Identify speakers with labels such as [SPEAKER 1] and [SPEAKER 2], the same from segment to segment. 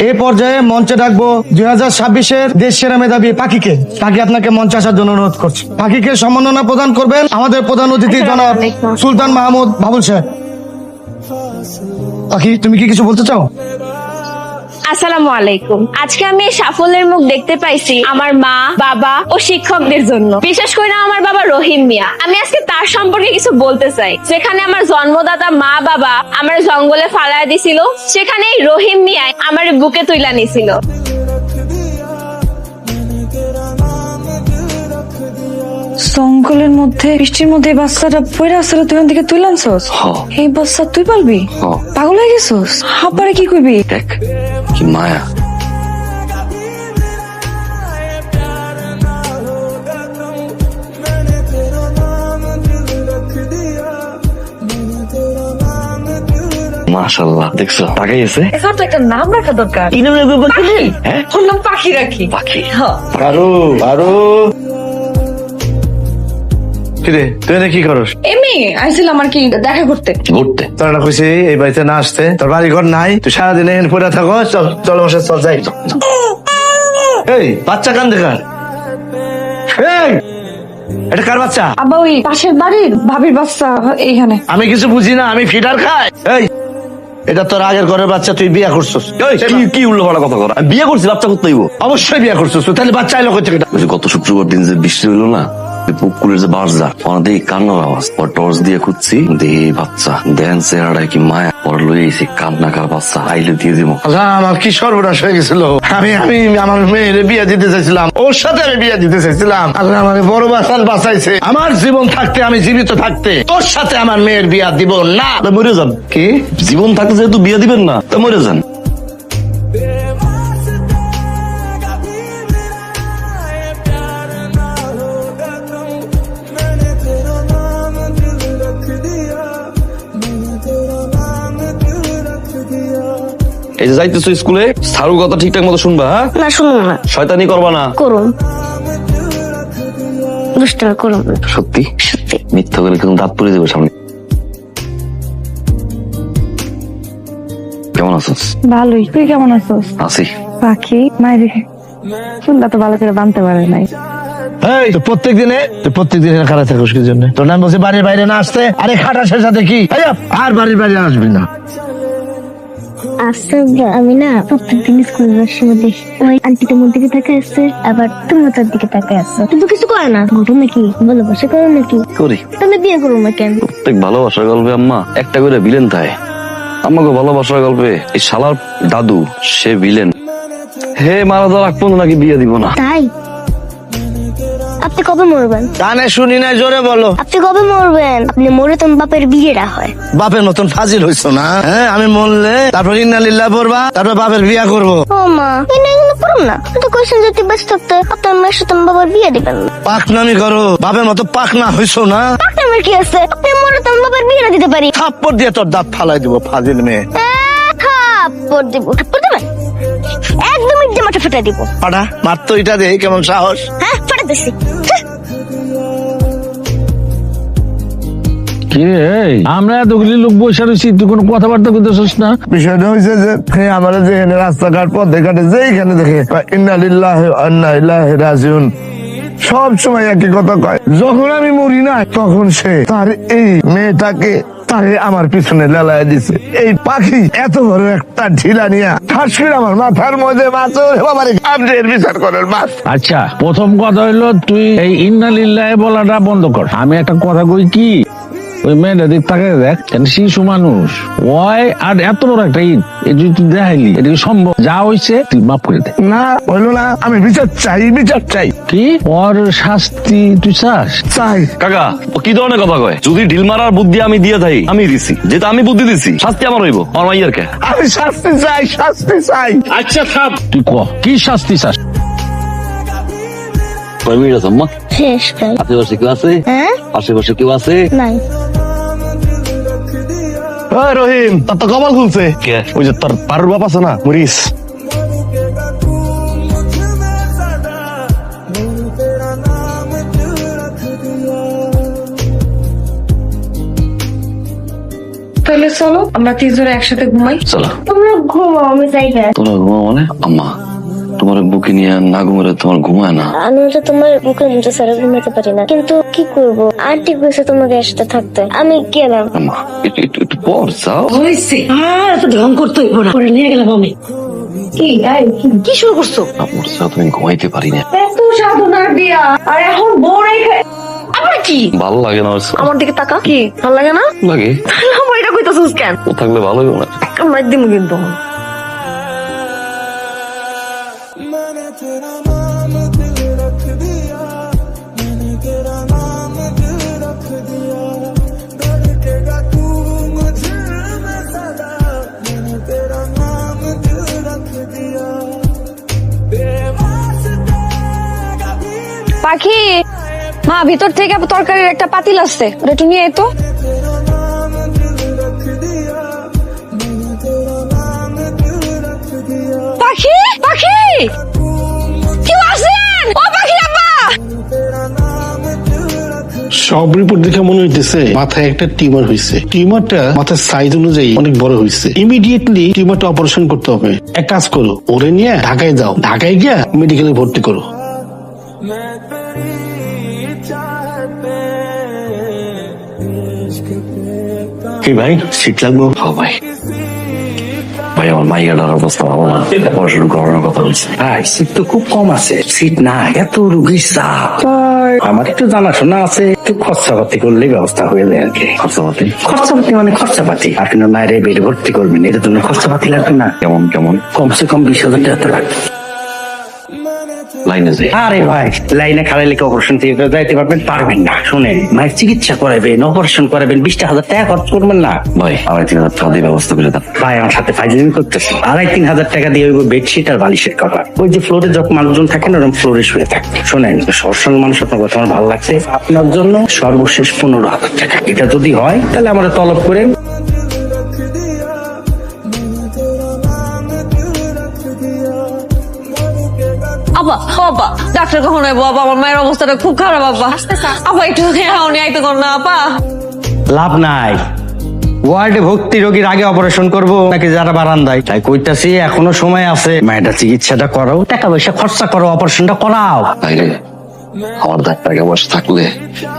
[SPEAKER 1] এই পর্যায়ে মঞ্চে ডাকবো 2026-এর দেশ সেরা মেধাবী পাখিকে। পাখি আপনাকে মঞ্চে আসার জন্য অনুরোধ করছে। পাখিকে সম্মাননা প্রদান করবেন আমাদের প্রধান অতিথি জনাব সুলতান মাহমুদ বাবুল সাহেব। পাখি, তুমি কি কিছু বলতে চাও?
[SPEAKER 2] আসসালামু আলাইকুম। আজকে আমি এই সাফল্যের মুখ দেখতে পাইছি আমার মা, বাবা ও শিক্ষকদের জন্য, বিশেষ করে আমার বাবা রহিম মিয়া। আমি আজকে তার সম্পর্কে কিছু বলতে চাই। যেখানে আমার জন্মদাতা মা বাবা আমার জঙ্গলে ফালায় দিছিল, সেখানে এই রহিম মিয়া আমার বুকে তুইলা নিছিল।
[SPEAKER 3] জঙ্গলের মধ্যে বৃষ্টির মধ্যে এই বাচ্চাটা পয়রা আসলে তুই ওখান থেকে তুই আনছস? এই বাচ্চা তুই পালবি? পাগল হয়ে গেছস? হাব্বারে কি কইবি?
[SPEAKER 4] দেখ কি মায়া। মাশাআল্লাহ, দেখছো টাকাই আছে।
[SPEAKER 3] এখানে তো একটা নাম রাখা দরকার।
[SPEAKER 4] কি নাম রাখবো?
[SPEAKER 3] হ্যাঁ, ওর নাম পাখি রাখি।
[SPEAKER 4] পাখি।
[SPEAKER 1] আরো আরো কিরে, তুই কি করস?
[SPEAKER 3] এমনি আইছিলাম আর কি দেখা করতে।
[SPEAKER 4] ঘুরতে
[SPEAKER 1] তোরা কইছি এই বাড়িতে না আসতে, তোর বাড়ি ঘর নাই, তুই সারাদিন এখানে পড়ে থাকো। চল চল বসে, চল যাই। এই বাচ্চা কান দেখার, এই এটা কার বাচ্চা?
[SPEAKER 3] আবার ওই পাশের বাড়ির ভাবির বাচ্চা এইখানে।
[SPEAKER 1] আমি কিছু বুঝি না, আমি ফিডার খাই। এই এটা তোর আগের ঘরের বাচ্চা, তুই বিয়ে করছিস?
[SPEAKER 4] কি উল্লো পাল্টা কথা কর। আমি বিয়ে করছি, বাচ্চা করতে হইব।
[SPEAKER 1] অবশ্যই বিয়ে করছিস, তাহলে বাচ্চা এলো কোথা থেকে?
[SPEAKER 4] গত শুক্রবার দিন যে বৃষ্টি হইলো না, পুকুরের যে বাসা অনেক কান্নার আওয়াজ, পর টর্চ দিয়ে খুঁজছি, দেহে বাচ্চা। দেন চেহারাটাই কি মায়া। পর লই এসে কান্নাকার বাচ্চা আইলে দিয়ে দিব।
[SPEAKER 1] আমার কি সর্বনাশ হয়ে গেছিল। আমি আমি আমার মেয়ের বিয়ে দিতে চাইছিলাম, ওর সাথে আমি বিয়ে দিতে চাইছিলাম। আল্লাহ আমার বড় বাচ্চার বাঁচাইছে। আমার জীবন থাকতে, আমি জীবিত থাকতে তোর সাথে আমার মেয়ের বিয়ে দিব না।
[SPEAKER 4] মরে যান।
[SPEAKER 1] কি
[SPEAKER 4] জীবন থাকতে যেহেতু বিয়ে দিবেন না, তো মরে যান। এই যে যাইতেছো স্কুলে, সারুর কথা ঠিকঠাক মতো শুনবা। হ্যাঁ,
[SPEAKER 2] না শুনুন না,
[SPEAKER 4] শয়তানি করবা না।
[SPEAKER 2] করুন দুষ্টামি করুন।
[SPEAKER 4] সত্যি সত্যি মিথ্যা করে কিন্তু দাঁত পুড়ে দেবে সামনে। কেমন আছিস?
[SPEAKER 3] ভালোই, তুই কেমন আছিস?
[SPEAKER 4] আছি।
[SPEAKER 3] পাখি মায়ের চুলটা তো ভালো করে বাঁধতে পারে নাই।
[SPEAKER 1] এই প্রত্যেক দিনে খারাপ থাকিস কি জন্য? তোর নাম বলছে বাড়ির বাইরে না আসতে। আরে খাটাসের সাথে কি আর বাড়ির বাইরে আসবি না।
[SPEAKER 5] আচ্ছা, আমি না প্রত্যেকদিন স্কুল যাওয়ার সময় দেখি ওই আন্টি তোমার দিকে তাকে আসছে, আবার তুমি তার দিকে তাকে আসছো, কিন্তু কিছু করে না। ঘটনা কি? ভালোবাসা করো নাকি?
[SPEAKER 4] করি।
[SPEAKER 5] তাহলে বিয়ে করো না কেন?
[SPEAKER 4] প্রত্যেক ভালোবাসার গল্পে আম্মা একটা করে ভিলেন থাকে। আমাকে ভালোবাসার গল্পে এই শালার দাদু সে ভিলেন। হে মারা যাওয়ার আগ পর্যন্ত নাকি বিয়ে দিব না।
[SPEAKER 5] তাই আপনি কবে মরবেন?
[SPEAKER 1] কানে শুনি না, জোরে বলো।
[SPEAKER 5] আপনি কবে মরবেন? আপনি মরে তো বাপের বিয়েটা হয়।
[SPEAKER 1] বাপের মতন ফাজিল হইছো না? হ্যাঁ, আমি মরলে তারপর ইন্নালিল্লাহ পড়বা, তারপর বাপের বিয়া করবো।
[SPEAKER 5] ও মা, এগুলো করুন না। তো কোশ্চেন যদি বেঁচ থাকতে আপনার মেয়ের সাথে আমার বাবার বিয়ে দিবেন না।
[SPEAKER 1] পাকনামি করো, বাপের মতো পাকনা হইছো না।
[SPEAKER 5] আপনার কি আছে? আপনি মরে তো বাবার বিয়েটা দিতে পারি।
[SPEAKER 1] থাপ্পড় দিয়ে তোর দাঁত ফালাই দিব, ফাজিল মেয়ে।
[SPEAKER 5] থাপ্পড় দিব? থাপ্পড় দেবেন? একদম ইজ্জে মাঠে ফেটে দিব।
[SPEAKER 1] পাড়া মারতো এটা দে, কেমন সাহস।
[SPEAKER 5] হ্যাঁ, ফেটে দিছি।
[SPEAKER 6] আমরা এতগুলি লোক বসে রয়েছি, তুই কোনো কথাবার্তা করতেছিস না?
[SPEAKER 1] বিষয়টা হয়েছে যে আমার যেখানে রাস্তাঘাট পথে ঘাটে যেখানে দেখে ইন্নালিল্লাহি ওয়া ইন্না ইলাইহি রাজিউন, সব সময় একই কথা কয়। যখন আমি মরি না, তখন সে তার এই মেয়েটাকে তারে আমার পিছনে লেলায় দিছে। এই পাখি এত বড় একটা ঢিলা নিয়া ঠাস করে আমার মাথার মধ্যে মাছর বাবারে গামজের বিচার করার মাছ।
[SPEAKER 6] আচ্ছা, প্রথম কথা হইলো তুই এই ইন্নালিল্লাহি বলাটা বন্ধ কর। আমি একটা কথা কই কি, ওই মেয়েটা দিক তাকে দেখ, শিশু মানুষ ওই, আর এত বড় একটা ঈদ এই যদি তুই দেখাইলি, এটা কি সম্ভব? যা হইছে তুই মাফ করে দে।
[SPEAKER 1] না হইলো না, আমি বিচার চাই, বিচার চাই।
[SPEAKER 6] কি ওর শাস্তি তুই চাস?
[SPEAKER 1] চাই।
[SPEAKER 4] কাকা ও কি ধরনের কথা কয়? যদি ঢিল মারার বুদ্ধি আমি দিয়ে থাই, আমি দিছি, যেটা আমি বুদ্ধি দিছি, শাস্তি আমার হইব। আমার মাইয়ার কে?
[SPEAKER 1] আমি শাস্তি চাই, শাস্তি চাই।
[SPEAKER 6] আচ্ছা থাম, তুই ক কি শাস্তি চাস?
[SPEAKER 4] কয় মিনিট আছে আম্মা?
[SPEAKER 5] শেষ তাই?
[SPEAKER 4] আশেপাশে কেউ আছে?
[SPEAKER 5] হ্যাঁ,
[SPEAKER 4] আশেপাশে কেউ আছে?
[SPEAKER 5] নাই।
[SPEAKER 1] ওই রহিম, তার তো কপাল খুলছে।
[SPEAKER 4] কে?
[SPEAKER 1] ওই যে তোর পারুর বাপ আছে না, মরিস।
[SPEAKER 3] তাহলে চলো আমরা তিনজনে একসাথে ঘুমাই।
[SPEAKER 4] চলো
[SPEAKER 5] তোমরা ঘুমাও, আমি যাই না।
[SPEAKER 4] তোরা ঘুমা মানে আম্মা তোমার বুকে নিয়ে না ঘুমালে তোমার ঘুমায় না।
[SPEAKER 5] আমি তো তোমার মুখে মুখে ছাড়া ঘুমাতে পারি না, কিন্তু কি করব, আন্টি কইছে তোমাকে একসাথে থাকতে, আমি গেলাম।
[SPEAKER 4] আম্মা একটু পর যাও।
[SPEAKER 7] হয়েছে আর এত ঢং করতে হইব না, পরে নিয়ে গেলাম আমি। কি শুরু করছো?
[SPEAKER 4] আপনার সাথে তুমি ঘুমাইতে পারি না।
[SPEAKER 3] এত সাধনার বিয়া আর এখন বউ রেখে
[SPEAKER 7] আবার কি?
[SPEAKER 4] ভালো লাগে না ওর সাথে।
[SPEAKER 3] আমার দিকে তাকা। কি ভালো লাগে না?
[SPEAKER 4] লাগে
[SPEAKER 3] তাহলে আমার এটা কইতাছিস কেন?
[SPEAKER 4] ও থাকলে ভালোই না।
[SPEAKER 3] মার দিমু কিন্তু। পাখি, মা ভিতর থেকে তরকারির একটা পাতিল আসছে, ওটা একটু নিয়ে আয় তো। পাখি পাখি কেউ আছেন? ও পাখি আব্বা।
[SPEAKER 8] সব রিপোর্ট দেখে মনে হইতেছে মাথায় একটা টিউমার হয়েছে। টিউমারটা মাথার সাইজ অনুযায়ী অনেক বড় হয়েছে। ইমিডিয়েটলি টিউমারটা অপারেশন করতে হবে। এক কাজ করো, ওরে নিয়ে ঢাকায় যাও, ঢাকায় গিয়া মেডিকেলে ভর্তি করো। কি ভাই, সিট লাগবো?
[SPEAKER 4] ও ভাই ভাই আমার মাইয়াটার অবস্থা ভালো না, পড়াশোনা করানোর কথা বলছে।
[SPEAKER 9] ভাই সিট তো খুব কম আছে, সিট না এত রুগীর চাপ। আমার একটু জানাশোনা আছে, একটু খরচাপাতি করলে ব্যবস্থা হয়ে যায় আর কি।
[SPEAKER 4] খরচাপাতি
[SPEAKER 9] খরচাপাতি মানে খরচাপাতি, আপনার মায়ের বেডে ভর্তি করবেন, এটা জন্য খরচাপাতি লাগবে না?
[SPEAKER 4] কেমন কেমন?
[SPEAKER 9] কমসে কম 20,000 টাকা তো লাগবে।
[SPEAKER 4] লাইনে যাই।
[SPEAKER 9] আরে ভাই লাইনে খাড়াই লেখে অপারেশন থিয়েটার যাইতে পারবেন না। শুনেন, মায়ের চিকিৎসা করাবেন, অপারেশন করাবেন, 20,000 টাকা খরচ করবেন না।
[SPEAKER 4] ভাই 2,500 টাকা দিয়ে ব্যবস্থা করে দেন।
[SPEAKER 9] ভাই আমার সাথে ফাইজলিং করতেছে। 2,500-3,000 টাকা দিয়ে ওই বেডশিট আর বালিশের কভার, ওই যে ফ্লোরে যখন মানুষজন থাকেন ওরকম ফ্লোরে শুয়ে থাকে। শোনেন, সরসল মানুষ, আপনার কথা আমার ভালো লাগছে। আপনার জন্য সর্বশেষ 15,000 টাকা, এটা যদি হয় তাহলে আমরা তলব করেন।
[SPEAKER 3] আব্বা বাবা, ডাক্তার কখন আইবো? আব্বা আমার মায়ের অবস্থাটা খুব খারাপ। আব্বা আব্বা একটু হাওনি আইতে কর না আপা।
[SPEAKER 9] লাভ নাই, ওয়ার্ডে ভর্তি রোগীর আগে অপারেশন করব নাকি যারা বারান্দায়? তাই কইতাছি এখনো সময় আছে, মায়েরা চিকিৎসাটা করো, টাকা পয়সা খরচা করো, অপারেশনটা করাও।
[SPEAKER 4] তাই রে, আমার টাকা পয়সা থাকলে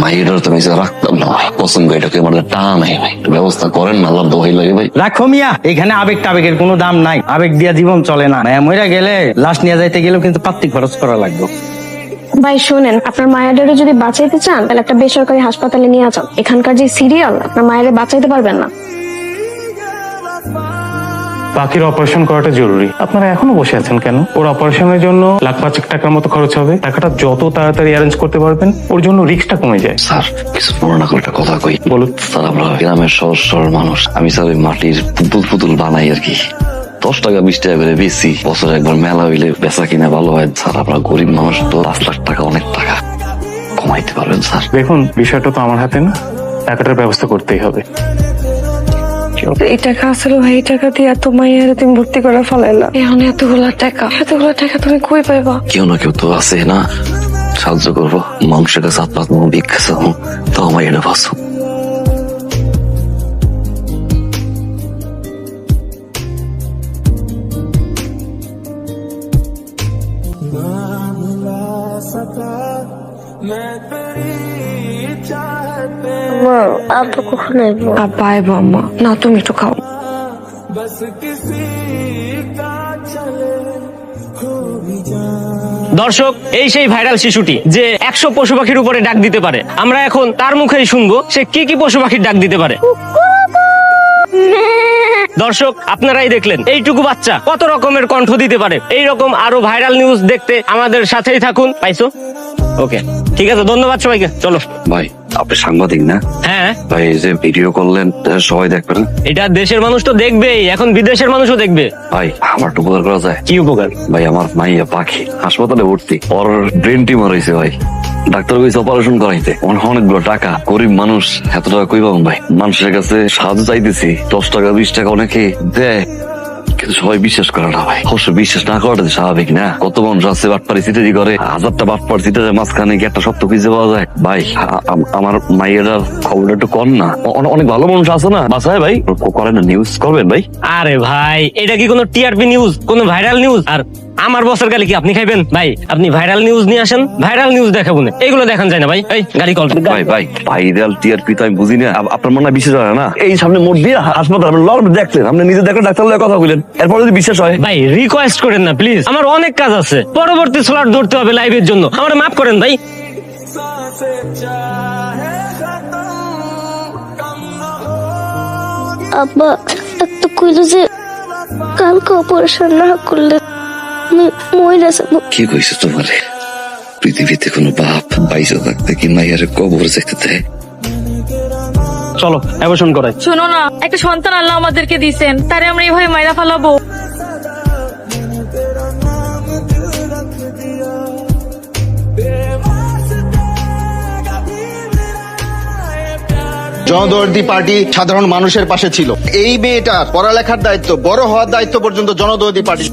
[SPEAKER 4] মাইয়াটার তো আমি রাখতাম না ভাই। পছন্দ এটাকে আমার টাকা নাই ভাই, একটু ব্যবস্থা করেন না, আল্লাহর দোহাই লাগে ভাই।
[SPEAKER 9] রাখো মিয়া, এখানে আবেগ টাবেগের কোনো দাম নাই, আবেগ দিয়া জীবন চলে না। মায়া মইরা গেলে লাশ নিয়ে যাইতে গেলেও কিন্তু পাত্তি খরচ করা লাগবে।
[SPEAKER 2] ভাই শোনেন, আপনার মায়েরারে যদি বাঁচাইতে চান তাহলে একটা বেসরকারি হাসপাতালে নিয়ে যান। এখানকার যে সিরিয়াল, আপনার মায়েরে বাঁচাইতে পারবেন না।
[SPEAKER 10] পাখির অপারেশন করাটা জরুরি। আপনারা এখনো বসে আছেন কেন? ওর অপারেশনের জন্য 1,05,000 টাকার মতো খরচ হবে। টাকাটা যত তাড়াতাড়ি অ্যারেঞ্জ করতে পারবেন ওর জন্য রিস্কটা কমে যায়।
[SPEAKER 4] স্যার কিছু পুরোনো করে একটা কথা কই।
[SPEAKER 10] বলুন।
[SPEAKER 4] স্যার আমরা গ্রামের সহজ সরল মানুষ, আমি স্যার ওই মাটির পুতুল পুতুল বানাই আর কি। 10 টাকা 20 টাকা করে বেশি, বছরে একবার মেলা হইলে বেচা কিনা ভালো হয়। স্যার আমরা গরিব মানুষ তো, 5 লাখ টাকা অনেক টাকা, কমাইতে পারবেন স্যার?
[SPEAKER 10] দেখুন, বিষয়টা তো আমার হাতে না, টাকাটার ব্যবস্থা করতেই হবে।
[SPEAKER 3] এই টাকা আসলে ভাই, এই টাকা দিয়ে এত মাইয়ারে তুমি ভর্তি করে ফেলাইলা, এখন এতগুলা টাকা তুমি কই পাইবা?
[SPEAKER 4] কেউ না কেউ তো আছে না, সাহায্য করবো। মাংসের কাছে হাত পাত ভিক্ষা চাও, তাও আমার এটা বাঁচো।
[SPEAKER 5] মা, আব্বু কখন আইবো?
[SPEAKER 3] আব্বা আইবো আম্মা, না তুমি একটু খাও।
[SPEAKER 11] দর্শক, এই সেই ভাইরাল শিশুটি যে 100 পশু পাখির উপরে ডাক দিতে পারে। আমরা এখন তার মুখেই শুনবো সে কি কি পশু পাখির ডাক দিতে পারে। দর্শক আপনারাই দেখলেন এইটুকু বাচ্চা কত রকমের কণ্ঠ দিতে পারে। এইরকম আরো ভাইরাল নিউজ দেখতে আমাদের সাথেই থাকুন। পাইছো? ওকে, ঠিক আছে, ধন্যবাদ সবাইকে। চলো
[SPEAKER 4] ভাই আপনি সাংবাদিক না?
[SPEAKER 11] হ্যাঁ
[SPEAKER 4] ভাই এই যে ভিডিও করলেন সবাই দেখবে না?
[SPEAKER 11] এটা দেশের মানুষ তো দেখবেই, এখন বিদেশের মানুষও দেখবে।
[SPEAKER 4] ভাই আমার একটু উপকার করা যায়?
[SPEAKER 11] কি উপকার?
[SPEAKER 4] ভাই আমার মাইয়া পাখি হাসপাতালে ভর্তি, ওর ব্রেন টিউমার হয়েছে ভাই। ডাক্তার কইছে অপারেশন করাইতে, অনেকগুলো টাকা, গরিব মানুষ এত টাকা কই পাবেন ভাই? মানুষের কাছে সাহায্য চাইতেছি, 10 টাকা 20 টাকা অনেকে দেয়, কিন্তু সবাই বিশ্বাস করে না ভাই। অবশ্য বিশ্বাস না করাটা তো স্বাভাবিক না। কত মানুষ আছে বাটপারি সিটারি করে, হাজারটা বাটপার সিটারের মাঝখানে গিয়ে একটা সত্য খুঁজে পাওয়া যায়। ভাই আমার মাইয়ের খবরটা একটু কর না। অনেক ভালো মানুষ আছে না বাসায় ভাই, করেন না, নিউজ করবেন ভাই।
[SPEAKER 11] আরে ভাই, এটা কি কোনো টিআরপি নিউজ, কোনো ভাইরাল নিউজ? আর আমার বছর গালি কি আপনি খাইবেন? ভাই আপনি ভাইরাল নিউজ নিয়ে আসেন, ভাইরাল নিউজ দেখাবো না, এগুলো দেখান যায় না ভাই। এই গাড়ি কল।
[SPEAKER 4] ভাই ভাইরাল টিআরপি তো আমি বুঝি না, আপনার মনে হয় বিশ্বাস হয় না? এই সামনে মোড় দিয়ে হাসপাতাল দেখছেন, আপনি নিজে দেখেন, ডাক্তার লগে কথা বললেন, এরপর যদি বিশ্বাস হয়।
[SPEAKER 11] ভাই রিকোয়েস্ট করেন না প্লিজ, আমার অনেক কাজ আছে, পরবর্তী স্লট ধরতে হবে লাইভের জন্য, আমার মাফ করেন ভাই।
[SPEAKER 5] আব্বা এত কইলো যে কালকে অপারেশন না করলে আমি মরে যাবো।
[SPEAKER 4] কি কইছে তোমারে? পৃথিবীতে কোনো বাপ বাইসে থাকতে কি মাইয়ারে কবর যেতে দেয়?
[SPEAKER 11] চলো অ্যাবর্শন করাই।
[SPEAKER 3] শোনো না, একটা সন্তান আল্লাহ আমাদেরকে দিয়েছেন, তারে আমরা এইভাবে মাইরা ফেলাবো?
[SPEAKER 12] জনদরদি পার্টি সাধারণ মানুষের পাশে ছিল। এই মেয়েটার পড়ালেখার দায়িত্ব, বড় হওয়ার দায়িত্ব পর্যন্ত জনদরদি পার্টি।